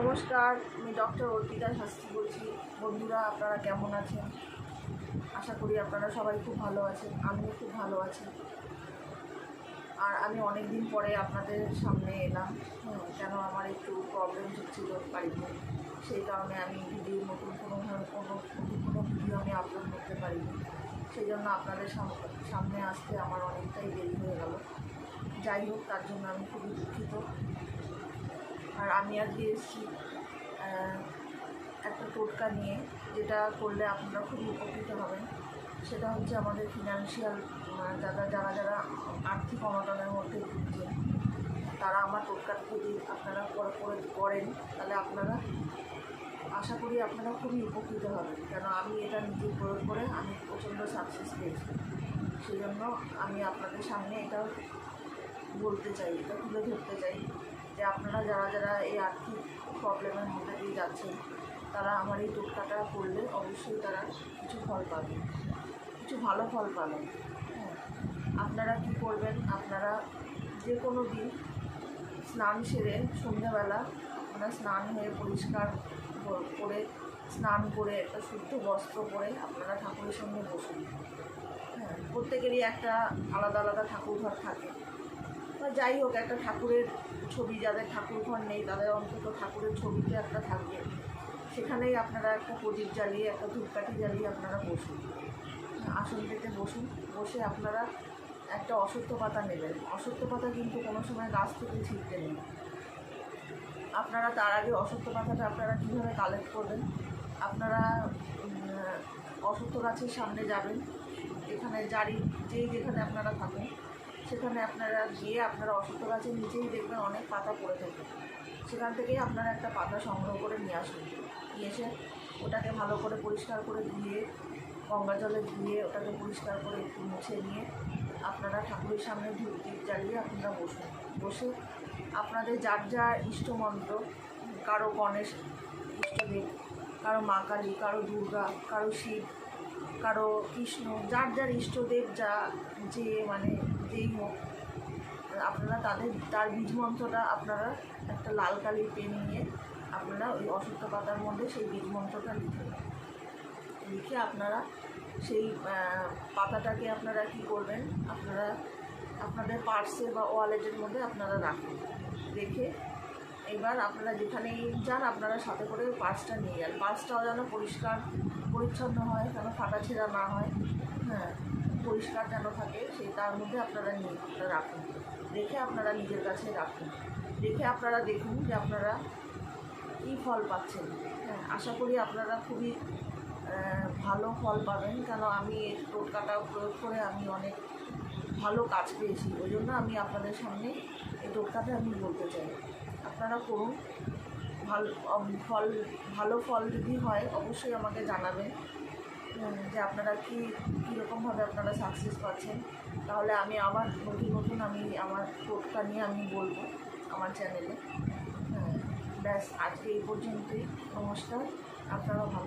নমস্কার, আমি ডক্টর অর্পিতা শাস্ত্রী বলছি। বন্ধুরা, আপনারা কেমন আছেন? আশা করি আপনারা সবাই খুব ভালো আছেন। আমিও খুব ভালো আছি। আর আমি অনেক দিন পরে আপনাদের সামনে এলাম। কেন আমার একটু প্রবলেম হচ্ছিল বাড়িতে, সেই কারণে আমি নতুন কোনো ভিডিও আমি আপলোড করতে পারিনি। সেই জন্য আপনাদের সামনে আসতে আমার অনেকটাই দেরি হয়ে গেল। যাই হোক, তার জন্য আমি খুবই দুঃখিত। আর আমি আজকে এসেছি একটা টোটকা নিয়ে, যেটা করলে আপনারা খুবই উপকৃত হবেন। সেটা হচ্ছে আমাদের ফিনান্সিয়াল যারা আর্থিক অনটনের মধ্যে ভুগছেন, তারা আমার টোটকাটা যদি আপনারা করেন, তাহলে আপনারা আশা করি আপনারা খুবই উপকৃত হবেন। কেন আমি এটা নিজে প্রয়োগ করে আমি প্রচণ্ড সাকসেস পেয়েছি। সেই জন্য আমি আপনাদের সামনে এটা বলতে চাই, এটা তুলে ধরতে চাই যে আপনারা যারা এই আর্থিক প্রবলেমের মধ্যে দিয়ে যাচ্ছেন, তারা আমার এই টোটকাটা করলে অবশ্যই তারা কিছু ফল পাবেন, কিছু ভালো ফল পাবেন। আপনারা কি করবেন, আপনারা যে কোনো দিন স্নান সেরে সন্ধ্যাবেলা আপনারা স্নান হয়ে পরিষ্কার করে স্নান করে একটা শুদ্ধ বস্ত্র পরে আপনারা ঠাকুরের সঙ্গে বসুন। প্রত্যেকেরই একটা আলাদা আলাদা ঠাকুর ঘর থাকে, বা যাই হোক, একটা ঠাকুরের ছবি, যাদের ঠাকুর ঘর নেই তাদের অন্তত ঠাকুরের ছবিতে একটা থাকবে। সেখানেই আপনারা একটা প্রদীপ জ্বালিয়ে, একটা ধূপকাঠি জ্বালিয়ে আপনারা বসুন, আসন পেতে বসুন। বসে আপনারা একটা অশ্বত্থ পাতা নেবেন। অশ্বত্থ পাতা কিন্তু কোনো সময় গাছ থেকে ছিঁড়তে নেই। আপনারা তার আগে অশ্বত্থ পাতাটা আপনারা কীভাবে কালেক্ট করবেন, আপনারা অশ্বত্থ গাছের সামনে যাবেন, এখানে যেখানে আপনারা থাকেন সেখানে আপনারা গিয়ে আপনারা অশ্বত্থ গাছের নিচেই দেখবেন অনেক পাতা পড়ে থাকে। সেখান থেকেই আপনারা একটা পাতা সংগ্রহ করে নিয়ে আসুন। নিয়ে এসে ওটাকে ভালো করে পরিষ্কার করে ধুয়ে, গঙ্গা জলে ধুয়ে ওটাকে পরিষ্কার করে একটু মুছে নিয়ে আপনারা ঠাকুরের সামনে ধূপ দীপ জ্বালিয়ে আপনারা বসুন। বসে আপনাদের যার ইষ্টমন্ত্র, কারো গণেশ ইষ্টদেব, কারো মা কালী, কারো দুর্গা, কারো শিব, কারো কৃষ্ণ, যার ইষ্টদেব যেই হোক, আপনারা তার বীজ মন্ত্রটা আপনারা একটা লাল কালির পেন নিয়ে আপনারা ওই অশ্বত্থ পাতার মধ্যে সেই বীজ মন্ত্রটা লিখে আপনারা সেই পাতাটাকে আপনারা কী করবেন, আপনারা আপনাদের পার্সে বা ওয়ালেটের মধ্যে আপনারা রাখুন। রেখে এবার আপনারা যেখানেই যান আপনারা সাথে করে পার্সটা নিয়ে যান। পার্সটাও যেন পরিষ্কার পরিচ্ছন্ন হয়, যেন ফাটা ছেঁড়া না হয়, পরিষ্কার যেন থাকে, তার মধ্যে আপনারা নিয়ে রাখুন। রেখে আপনারা নিজের কাছে রাখুন। রেখে আপনারা দেখুন যে আপনারা কী ফল পাচ্ছেন। আশা করি আপনারা খুবই ভালো ফল পাবেন। কেন আমি এই টোটকাটা প্রয়োগ করে আমি অনেক ভালো কাজ পেয়েছি। ওই জন্য আমি আপনাদের সামনে এই টোটকাটা আমি বলতে চাই, আপনারা করুন। ভালো ফল যদি হয় অবশ্যই আমাকে জানাবেন যে আপনারা কীরকমভাবে আপনারা সাকসেস পাচ্ছেন। তাহলে আমি আবার নতুন আমি আমার টোটকা নিয়ে আমি বলবো আমার চ্যানেলে। ব্যাস, আজকে এই পর্যন্তই। নমস্কার, আপনারা ভালো